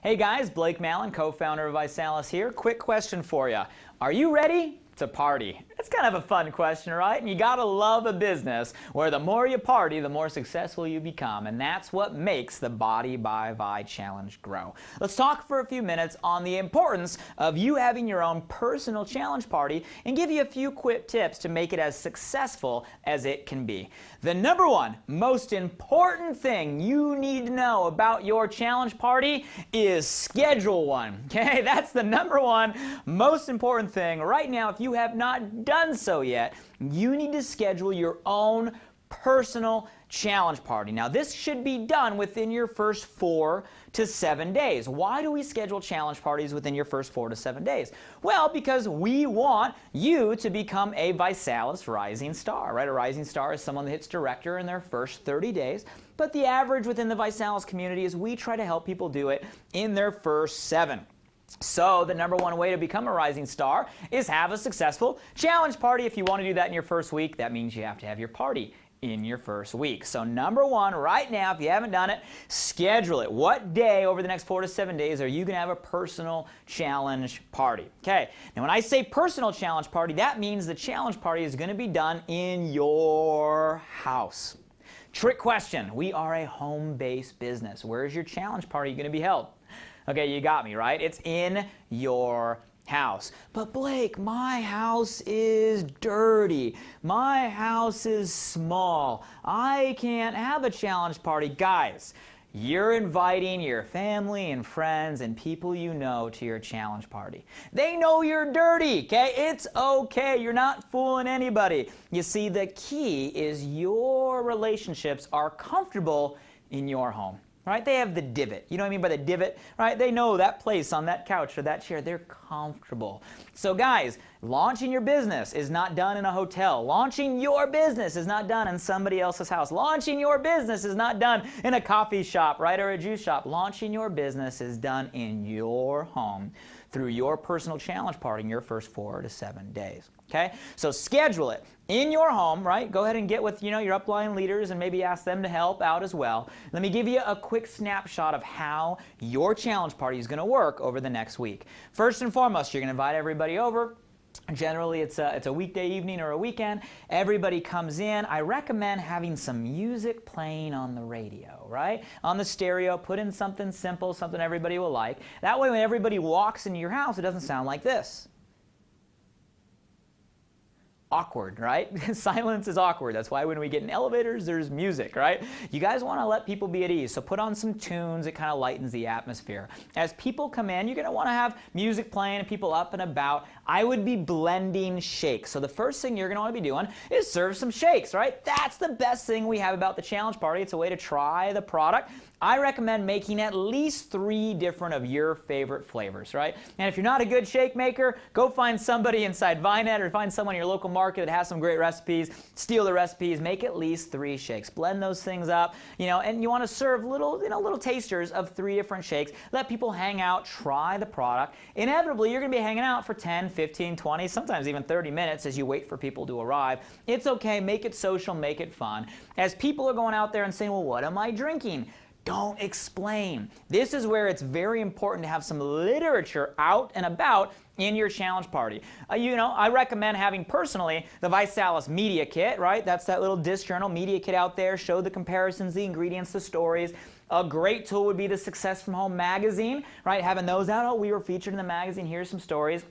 Hey guys, Blake Mallon, co-founder of ViSalus here. Quick question for you. Are you ready to party? It's kind of a fun question, right? And you gotta love a business where the more you party, the more successful you become. And that's what makes the Body by Vi Challenge grow. Let's talk for a few minutes on the importance of you having your own personal challenge party and give you a few quick tips to make it as successful as it can be. The number one most important thing you need to know about your challenge party is schedule one. Okay, that's the number one most important thing. Right now, if you have not done so yet, you need to schedule your own personal challenge party. Now, this should be done within your first 4 to 7 days. Why do we schedule challenge parties within your first 4 to 7 days? Well, because we want you to become a ViSalus rising star, right? A rising star is someone that hits director in their first 30 days, but the average within the ViSalus community is we try to help people do it in their first 7. So the number one way to become a rising star is have a successful challenge party. If you want to do that in your first week, that means you have to have your party in your first week. So number one, right now, if you haven't done it, schedule it. What day over the next 4 to 7 days are you going to have a personal challenge party? Okay, now when I say personal challenge party, that means the challenge party is going to be done in your house. Trick question, we are a home-based business. Where is your challenge party going to be held? Okay, you got me, right? It's in your house. But Blake, my house is dirty. My house is small. I can't have a challenge party. Guys, you're inviting your family and friends and people you know to your challenge party. They know you're dirty, okay? It's okay. You're not fooling anybody. You see, the key is your relationships are comfortable in your home. Right? They have the divot. You know what I mean by the divot? Right? They know that place on that couch or that chair. They're comfortable. So guys, launching your business is not done in a hotel. Launching your business is not done in somebody else's house. Launching your business is not done in a coffee shop, right, or a juice shop. Launching your business is done in your home through your personal challenge party in your first 4 to 7 days. Okay? So schedule it in your home, right? Go ahead and get with, your upline leaders and maybe ask them to help out as well. Let me give you a quick snapshot of how your challenge party is going to work over the next week. First and foremost, you're going to invite everybody over. Generally, it's a weekday evening or a weekend. Everybody comes in. I recommend having some music playing on the radio, right? On the stereo, put in something simple, something everybody will like. That way, when everybody walks into your house, it doesn't sound like this. Awkward, right? Silence is awkward. That's why when we get in elevators, there's music, right? You guys want to let people be at ease, so put on some tunes. It kind of lightens the atmosphere. As people come in, you're going to want to have music playing and people up and about. I would be blending shakes. So the first thing you're going to want to be doing is serve some shakes, right? That's the best thing we have about the challenge party. It's a way to try the product. I recommend making at least 3 different of your favorite flavors, right? And if you're not a good shake maker, go find somebody inside Vinet or find someone in your local market that has some great recipes, steal the recipes, make at least 3 shakes. Blend those things up, and you want to serve little tasters of 3 different shakes. Let people hang out, try the product. Inevitably, you're going to be hanging out for 10, 15, 20, sometimes even 30 minutes as you wait for people to arrive. It's okay. Make it social. Make it fun. As people are going out there and saying, well, what am I drinking? Don't explain. This is where it's very important to have some literature out and about in your challenge party. I recommend having personally the ViSalus media kit, right? That's that little disc journal media kit out there. Show the comparisons, the ingredients, the stories. A great tool would be the Success from Home magazine, right? Having those out. Oh, we were featured in the magazine. Here's some stories.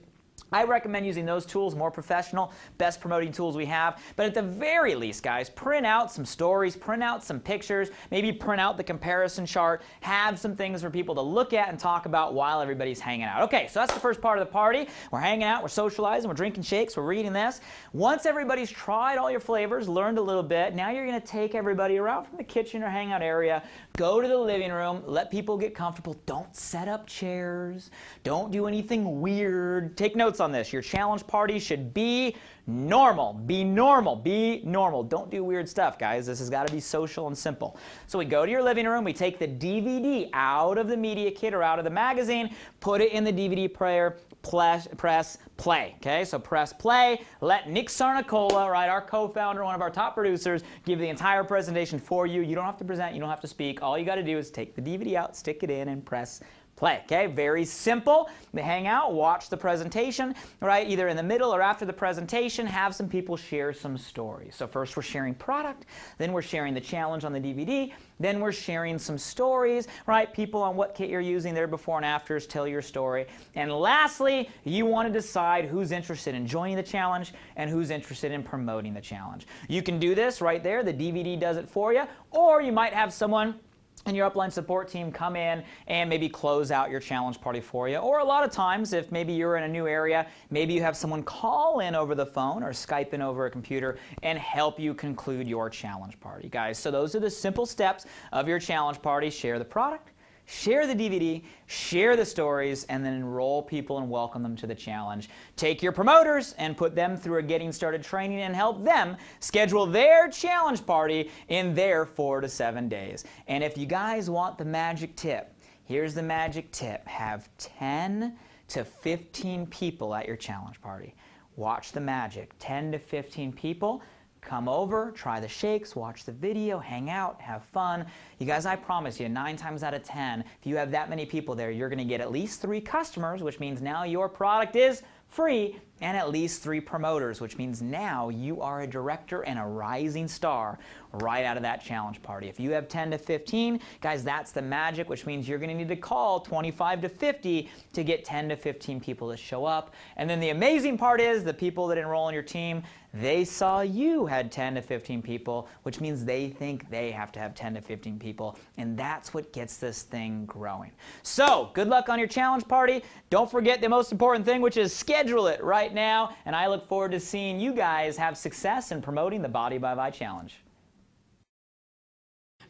I recommend using those tools, more professional, best promoting tools we have. But at the very least, guys, print out some stories, print out some pictures, maybe print out the comparison chart, have some things for people to look at and talk about while everybody's hanging out. Okay, so that's the first part of the party. We're hanging out, we're socializing, we're drinking shakes, we're reading this. Once everybody's tried all your flavors, learned a little bit, now you're going to take everybody around from the kitchen or hangout area, go to the living room, let people get comfortable. Don't set up chairs. Don't do anything weird. Take notes on this. Your challenge party should be normal. Be normal. Be normal. Don't do weird stuff, guys. This has got to be social and simple. So we go to your living room. We take the DVD out of the media kit or out of the magazine, put it in the DVD player, press play. Okay, so press play. Let Nick Sarnicola, right, our co-founder, one of our top producers, give the entire presentation for you. You don't have to present. You don't have to speak. All you got to do is take the DVD out, stick it in, and press play. Okay, very simple. They hang out, watch the presentation, right? Either in the middle or after the presentation, have some people share some stories. So first we're sharing product, then we're sharing the challenge on the DVD, then we're sharing some stories, right? People on what kit you're using, their before and afters, tell your story. And lastly, you want to decide who's interested in joining the challenge and who's interested in promoting the challenge. You can do this right there. The DVD does it for you. Or you might have someone and your upline support team come in and maybe close out your challenge party for you. Or a lot of times, if maybe you're in a new area, maybe you have someone call in over the phone or Skype in over a computer and help you conclude your challenge party, guys. So those are the simple steps of your challenge party. Share the product, share the DVD, share the stories, and then enroll people and welcome them to the challenge. Take your promoters and put them through a getting started training and help them schedule their challenge party in their 4 to 7 days. And if you guys want the magic tip, here's the magic tip. Have 10 to 15 people at your challenge party. Watch the magic. 10 to 15 people. Come over, try the shakes, watch the video, hang out, have fun. You guys, I promise you, 9 times out of 10, if you have that many people there, you're going to get at least 3 customers, which means now your product is free, and at least 3 promoters, which means now you are a director and a rising star right out of that challenge party. If you have 10 to 15, guys, that's the magic, which means you're going to need to call 25 to 50 to get 10 to 15 people to show up. And then the amazing part is the people that enroll in your team, they saw you had 10 to 15 people, which means they think they have to have 10 to 15 people, and that's what gets this thing growing. So, good luck on your challenge party. Don't forget the most important thing, which is schedule it right now, and I look forward to seeing you guys have success in promoting the Body by Vi Challenge.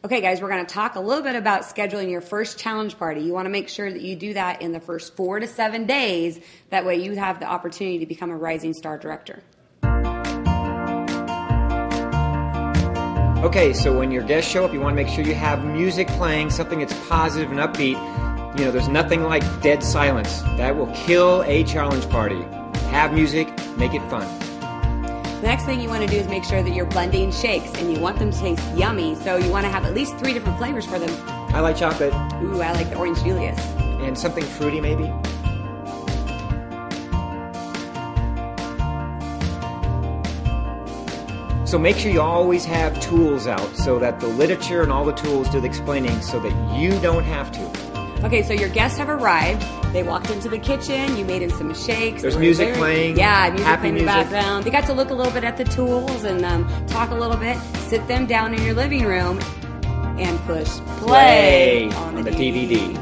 Okay, guys, we're going to talk a little bit about scheduling your first challenge party. You want to make sure that you do that in the first 4 to 7 days. That way you have the opportunity to become a rising star director. Okay, so when your guests show up, you want to make sure you have music playing, something that's positive and upbeat. You know, there's nothing like dead silence. That will kill a challenge party. Have music, make it fun. The next thing you want to do is make sure that you're blending shakes, and you want them to taste yummy, so you want to have at least 3 different flavors for them. I like chocolate. Ooh, I like the Orange Julius. And something fruity maybe. So make sure you always have tools out so that the literature and all the tools do the explaining so that you don't have to. Okay, so your guests have arrived. They walked into the kitchen. You made them some shakes. There's music playing. Yeah, music happy playing in the music. background. They got to look a little bit at the tools and talk a little bit. Sit them down in your living room and push play on the DVD.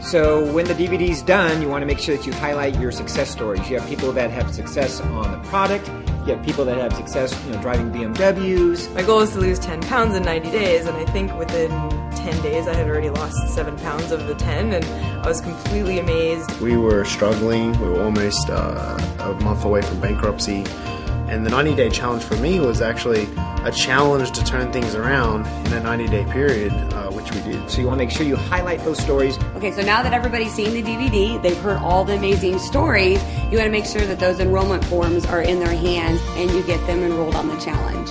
So when the DVD's done, you want to make sure that you highlight your success stories. You have people that have success on the product. You have people that have success, driving BMWs. My goal is to lose 10 pounds in 90 days, and I think within 10 days I had already lost 7 pounds of the 10, and I was completely amazed. We were struggling. We were almost a month away from bankruptcy, and the 90-day challenge for me was actually a challenge to turn things around in a 90-day period, which we did. So you want to make sure you highlight those stories. Okay, so now that everybody's seen the DVD, they've heard all the amazing stories, you want to make sure that those enrollment forms are in their hands and you get them enrolled on the challenge.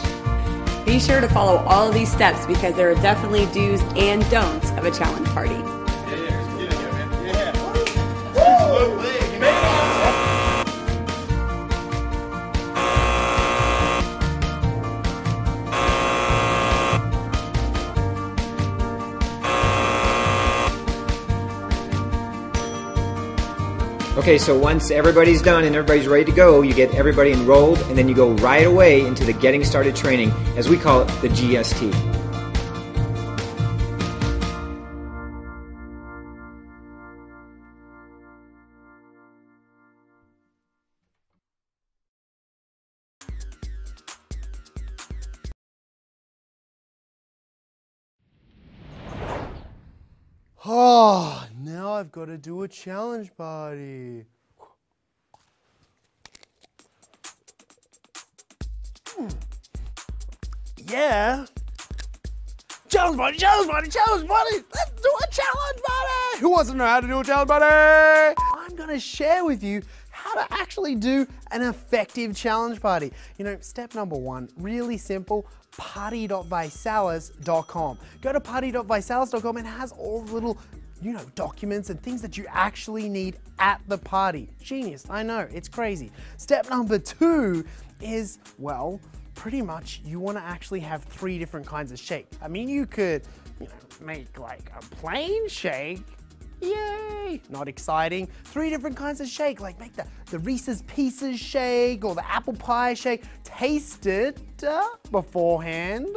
Be sure to follow all of these steps because there are definitely do's and don'ts of a challenge party. Okay, so once everybody's done and everybody's ready to go, you get everybody enrolled, and then you go right away into the Getting Started training, as we call it, the GST. Oh, now I've got to do a challenge party. Yeah. Challenge party, challenge party, challenge party. Let's do a challenge party. Who wants to know how to do a challenge party? I'm going to share with you how to actually do an effective challenge party. Step number 1, really simple. party.visalus.com. Go to party.visalus.com and it has all the little, documents and things that you actually need at the party. Genius, I know, it's crazy. Step number 2 is, well, pretty much you want to actually have 3 different kinds of shake. I mean, you could, make like a plain shake. Yay! Not exciting. 3 different kinds of shake, like make the Reese's Pieces shake or the apple pie shake. Taste it beforehand.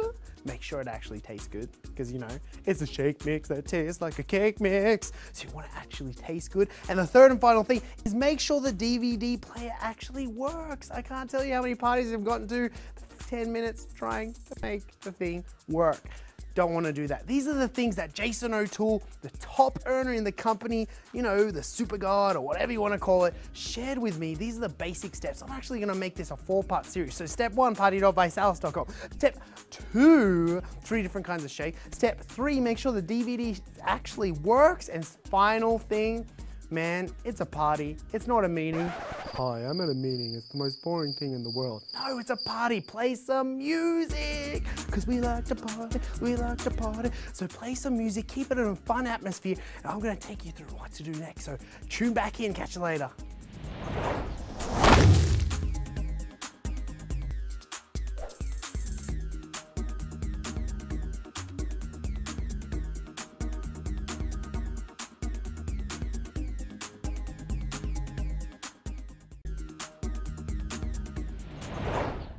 Make sure it actually tastes good because, it's a shake mix that tastes like a cake mix. So you want to actually taste good. And the third and final thing is make sure the DVD player actually works. I can't tell you how many parties I've gotten to 10 minutes trying to make the thing work. Don't want to do that. These are the things that Jason O'Toole, the top earner in the company, the super god or whatever you want to call it, shared with me. These are the basic steps. I'm actually going to make this a 4-part series. So step 1, party.visalus.com. Step 2, 3 different kinds of shake. Step 3, make sure the DVD actually works. And final thing, man, it's a party. It's not a meeting. Hi, I'm at a meeting. It's the most boring thing in the world. No, it's a party. Play some music. Because we like to party. We like to party. So play some music. Keep it in a fun atmosphere. And I'm going to take you through what to do next. So tune back in. Catch you later.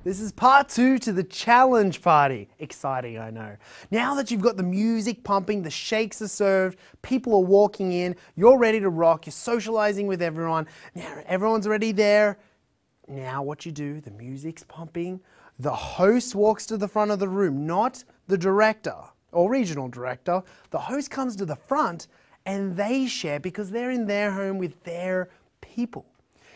This is part 2 to the challenge party. Exciting, I know. Now that you've got the music pumping, the shakes are served, people are walking in, you're ready to rock, you're socializing with everyone. Now everyone's already there. Now what you do, the music's pumping, the host walks to the front of the room, not the director or regional director. The host comes to the front and they share because they're in their home with their people.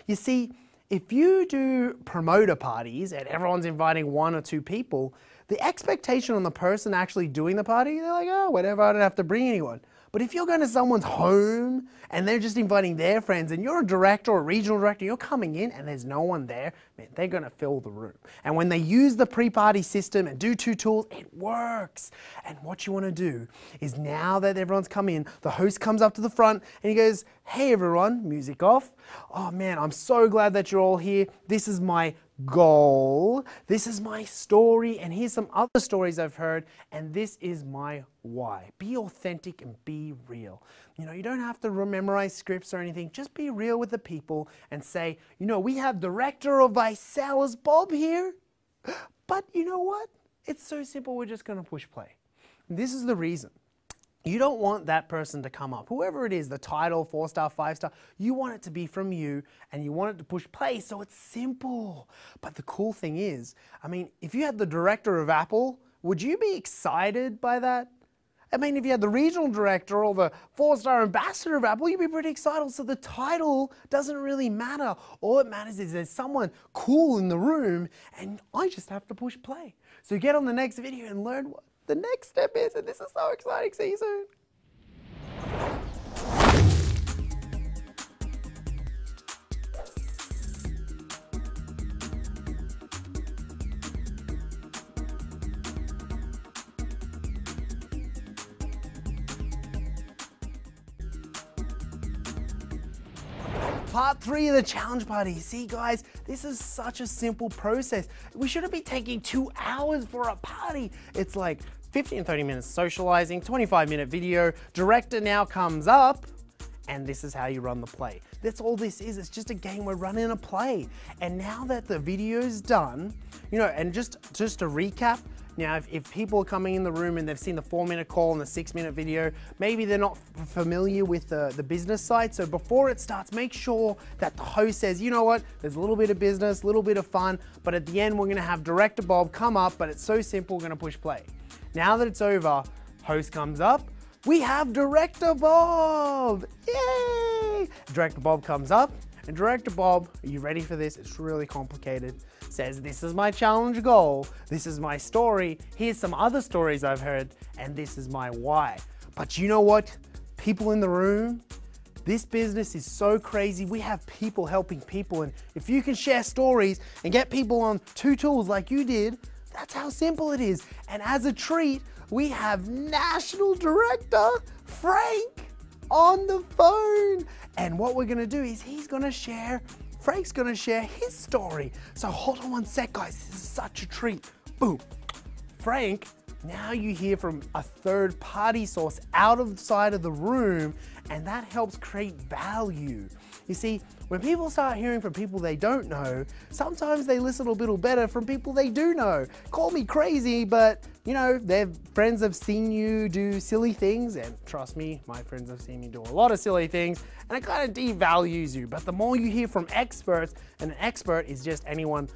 You see, if you do promoter parties and everyone's inviting 1 or 2 people, the expectation on the person actually doing the party, they're like, oh, whatever, I don't have to bring anyone. But if you're going to someone's home and they're just inviting their friends and you're a director or a regional director, you're coming in and there's no one there, man, they're going to fill the room. And when they use the pre-party system and do 2 tools, it works. And what you want to do is now that everyone's come in, the host comes up to the front and he goes, hey everyone, music off. Oh man, I'm so glad that you're all here. This is my goal. This is my story, and here's some other stories I've heard, and this is my why. Be authentic and be real. You don't have to memorize scripts or anything. Just be real with the people and say, we have director of ViSalus, Bob here, but you know what? It's so simple, we're just going to push play. This is the reason. You don't want that person to come up, whoever it is, the title, 4-star, 5-star, you want it to be from you and you want it to push play, so it's simple. But the cool thing is, if you had the director of Apple, would you be excited by that? If you had the regional director or the 4-star ambassador of Apple, you'd be pretty excited. So the title doesn't really matter. All that matters is there's someone cool in the room and I just have to push play. So get on the next video and learn what the next step is, and this is so exciting. See you soon. Part 3 of the challenge party. See guys, this is such a simple process. We shouldn't be taking 2 hours for a party. It's like 15 and 30 minutes socializing, 25-minute video, director now comes up, and this is how you run the play. That's all this is. It's just a game. We're running a play. And now that the video's done, and just to recap, now if people are coming in the room and they've seen the 4-minute call and the 6-minute video, maybe they're not familiar with the business side. So before it starts, make sure that the host says, you know what, there's a little bit of business, a little bit of fun, but at the end we're gonna have Director Bob come up, but it's so simple, we're gonna push play. Now that it's over, host comes up, we have Director Bob! Yay! Director Bob comes up, and Director Bob, are you ready for this? It's really complicated. Says, this is my challenge goal, this is my story, here's some other stories I've heard, and this is my why. But you know what? People in the room, this business is so crazy. We have people helping people, and if you can share stories and get people on 2 tools like you did, That's how simple it is. And as a treat, we have National Director Frank on the phone. And what we're gonna do is Frank's gonna share his story. So hold on one sec, guys. This is such a treat. Boom. Frank, now you hear from a third-party source outside of the room, and that helps create value. You see, when people start hearing from people they don't know, sometimes they listen a little better from people they do know. Call me crazy, but you know, their friends have seen you do silly things, and trust me, my friends have seen me do a lot of silly things, and it kind of devalues you. But the more you hear from experts, and an expert is just anyone,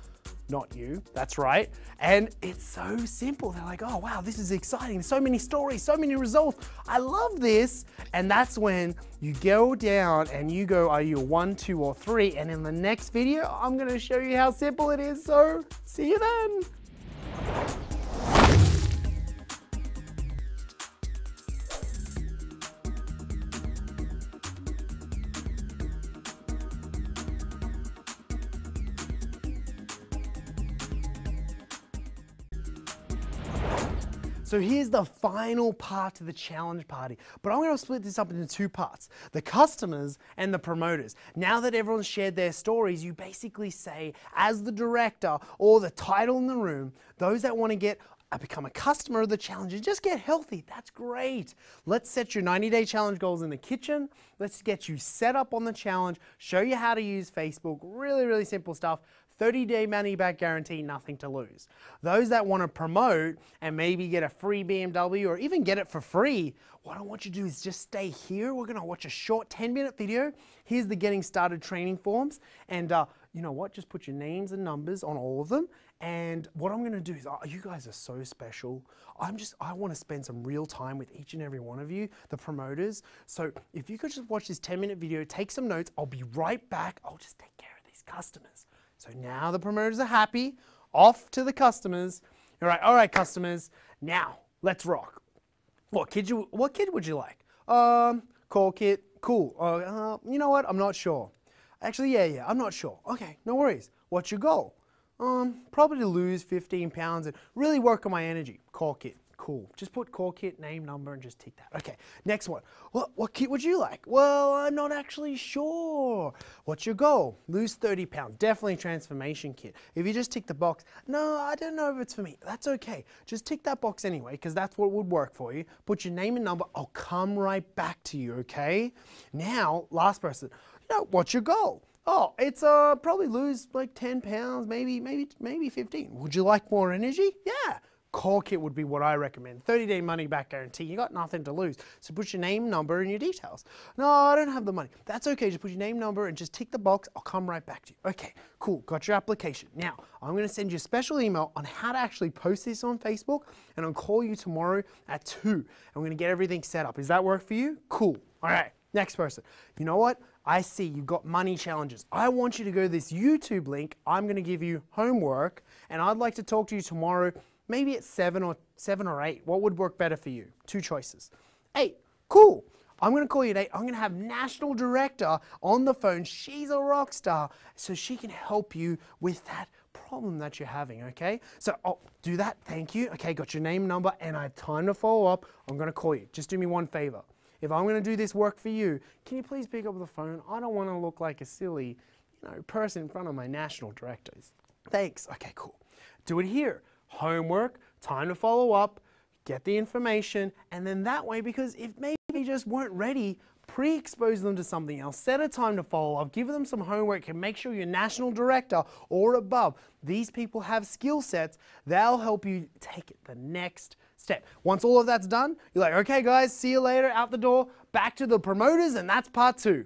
not you, that's right. And it's so simple. They're like, oh wow, this is exciting. So many stories, so many results. I love this. And that's when you go down and you go, are you a 1, 2, or 3? And in the next video, I'm gonna show you how simple it is. So see you then. So here's the final part of the challenge party, but I'm going to split this up into 2 parts, the customers and the promoters. Now that everyone's shared their stories, you basically say, as the director or the title in the room, those that want to become a customer of the challenge and just get healthy, that's great. Let's set your 90-day challenge goals in the kitchen. Let's get you set up on the challenge, show you how to use Facebook, really, really simple stuff. 30-day money back guarantee, nothing to lose. Those that want to promote and maybe get a free BMW or even get it for free, what I want you to do is just stay here. We're going to watch a short 10-minute video. Here's the getting started training forms. And you know what? Just put your names and numbers on all of them. And what I'm going to do is, you guys are so special. I want to spend some real time with each and every one of you, the promoters. So if you could just watch this 10-minute video, take some notes. I'll be right back. I'll just take care of these customers. So now the promoters are happy, off to the customers. All right, customers, now let's rock. What kid would you like? Call kit, cool. You know what, I'm not sure. Actually, yeah, I'm not sure. Okay, no worries. What's your goal? Probably to lose 15 pounds and really work on my energy. Call kit. Cool. Just put call kit, name, number, and just tick that. Okay, next one. What kit would you like? Well, I'm not actually sure. What's your goal? Lose 30 pounds. Definitely transformation kit. If you just tick the box, no, I don't know if it's for me. That's okay. Just tick that box anyway, because that's what would work for you. Put your name and number. I'll come right back to you, okay? Now, last person. You know, what's your goal? Oh, it's probably lose like 10 pounds, maybe 15. Would you like more energy? Yeah. Call kit would be what I recommend. 30-day money back guarantee. You got nothing to lose. So put your name, number, and your details. No, I don't have the money. That's okay. Just put your name, number, and just tick the box. I'll come right back to you. Okay, cool. Got your application. Now, I'm going to send you a special email on how to actually post this on Facebook, and I'll call you tomorrow at 2. And we're going to get everything set up. Does that work for you? Cool. All right, next person. You know what? I see you've got money challenges. I want you to go to this YouTube link. I'm going to give you homework, and I'd like to talk to you tomorrow. Maybe it's 7 or 8. What would work better for you? 2 choices. 8. Cool. I'm going to call you at 8. I'm going to have National Director on the phone. She's a rock star, so she can help you with that problem that you're having, okay? So I'll do that. Thank you. Okay, got your name, number, and I have time to follow up. I'm going to call you. Just do me one favor. If I'm going to do this work for you, can you please pick up the phone? I don't want to look like a silly, person in front of my national directors. Thanks. Okay, cool. Do it here. Homework, time to follow up, get the information, and then that way, because if maybe they just weren't ready, pre-expose them to something else, set a time to follow up, give them some homework, and make sure you're national director or above. These people have skill sets. They'll help you take it the next step. Once all of that's done, you're like, okay guys, see you later, out the door, back to the promoters, and that's part 2.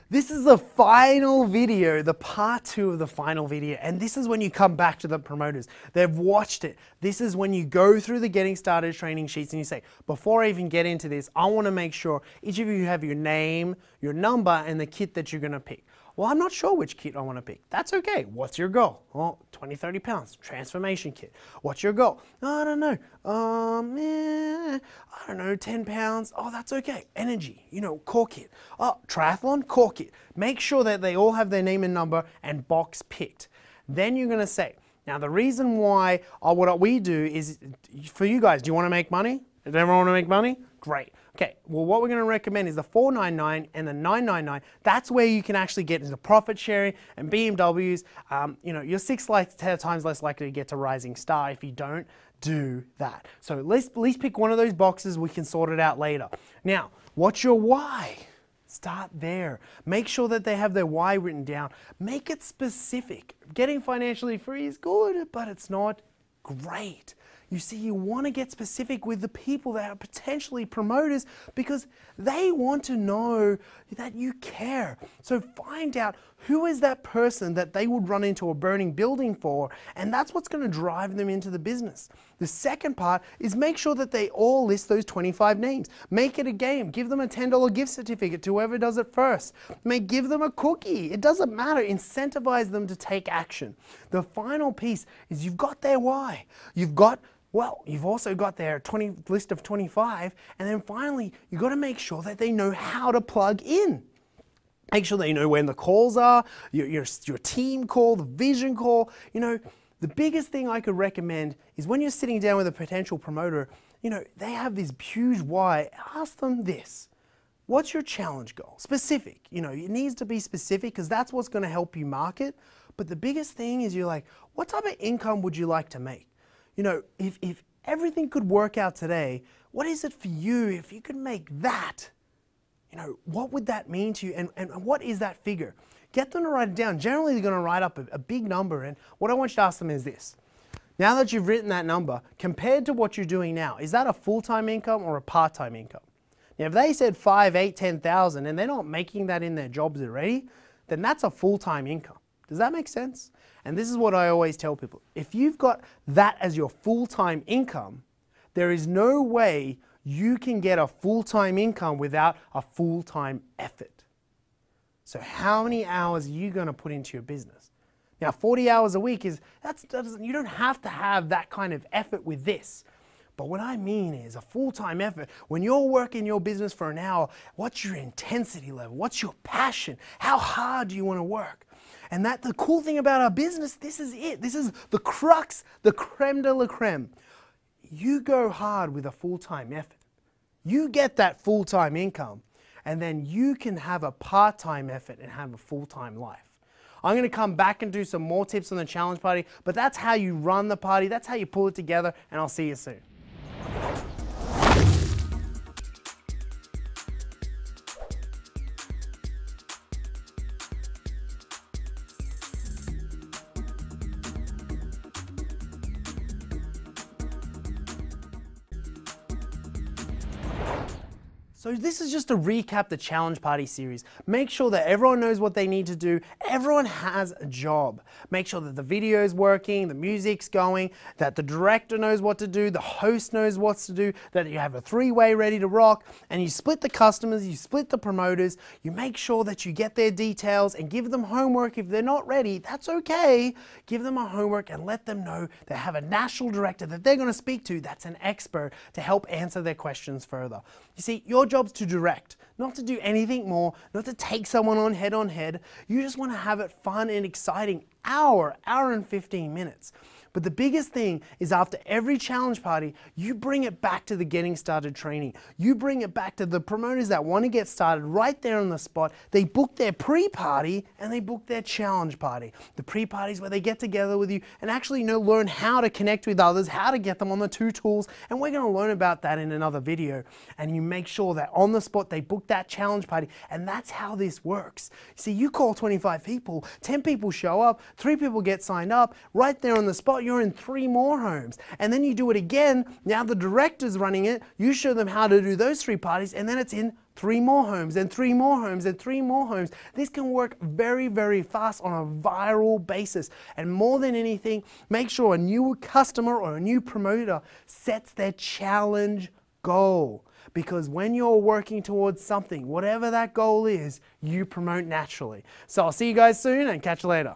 This is the final video, the part 2 of the final video, and this is when you come back to the promoters. They've watched it. This is when you go through the getting started training sheets and you say, before I even get into this, I want to make sure each of you have your name, your number, and the kit that you're going to pick. Well, I'm not sure which kit I want to pick. That's okay. What's your goal? Oh, 20, 30 pounds, transformation kit. What's your goal? I don't know. I don't know, 10 pounds. Oh, that's okay. Energy, core kit. Oh, triathlon, core kit. Make sure that they all have their name and number and box picked. Then you're going to say, now the reason why, what we do is, for you guys, do you want to make money? Does everyone want to make money? Great. Okay, well what we're going to recommend is the $499 and the $999. That's where you can actually get into profit sharing and BMWs. You're 6 times less likely to get to Rising Star if you don't do that. So let's at least pick one of those boxes. We can sort it out later. Now, what's your why? Start there. Make sure that they have their why written down. Make it specific. Getting financially free is good, but it's not great. You see, you want to get specific with the people that are potentially promoters because they want to know that you care. So find out who is that person that they would run into a burning building for, and that's what's going to drive them into the business. The second part is make sure that they all list those 25 names. Make it a game. Give them a $10 gift certificate to whoever does it first. Give them a cookie. It doesn't matter. Incentivize them to take action. The final piece is you've got their why. You've also got their list of 25, and then finally, you've got to make sure that they know how to plug in. Make sure they know when the calls are, your team call, the vision call. The biggest thing I could recommend is when you're sitting down with a potential promoter, they have this huge why. Ask them this. What's your challenge goal? Specific. It needs to be specific because that's what's going to help you market. But the biggest thing is you're like, what type of income would you like to make? If everything could work out today, what is it for you if you could make that? What would that mean to you and what is that figure? Get them to write it down. Generally, they're going to write up a big number, and what I want you to ask them is this. Now that you've written that number, compared to what you're doing now, is that a full-time income or a part-time income? Now, if they said 5, 8, 10,000 and they're not making that in their jobs already, then that's a full-time income. Does that make sense? And this is what I always tell people. If you've got that as your full-time income, there is no way you can get a full-time income without a full-time effort. So how many hours are you going to put into your business? Now, 40 hours a week you don't have to have that kind of effort with this. But what I mean is a full-time effort. When you're working your business for an hour, what's your intensity level? What's your passion? How hard do you want to work? And the cool thing about our business, this is it. This is the crux, the creme de la creme. You go hard with a full-time effort. You get that full-time income, and then you can have a part-time effort and have a full-time life. I'm going to come back and do some more tips on the challenge party, but that's how you run the party. That's how you pull it together, and I'll see you soon. So this is just to recap the Challenge Party series. Make sure that everyone knows what they need to do. Everyone has a job. Make sure that the video is working, the music's going, that the director knows what to do, the host knows what to do, that you have a three-way ready to rock, and you split the customers, you split the promoters, you make sure that you get their details and give them homework. If they're not ready, that's okay. Give them a homework and let them know they have a national director that they're going to speak to that's an expert to help answer their questions further. You see, your job's to direct, not to do anything more, not to take someone on head. You just want to have it fun and exciting. Hour and 15 minutes. But the biggest thing is after every challenge party, you bring it back to the getting started training. You bring it back to the promoters that want to get started right there on the spot. They book their pre-party and they book their challenge party. The pre-party is where they get together with you and actually learn how to connect with others, how to get them on the 2 tools, and we're going to learn about that in another video. And you make sure that on the spot they book that challenge party, and that's how this works. See, you call 25 people, 10 people show up, 3 people get signed up, right there on the spot you're in 3 more homes. And then you do it again. Now the director's running it. You show them how to do those 3 parties, and then it's in 3 more homes and 3 more homes and 3 more homes. This can work very, very fast on a viral basis. And more than anything, make sure a new customer or a new promoter sets their challenge goal. Because when you're working towards something, whatever that goal is, you promote naturally. So I'll see you guys soon and catch you later.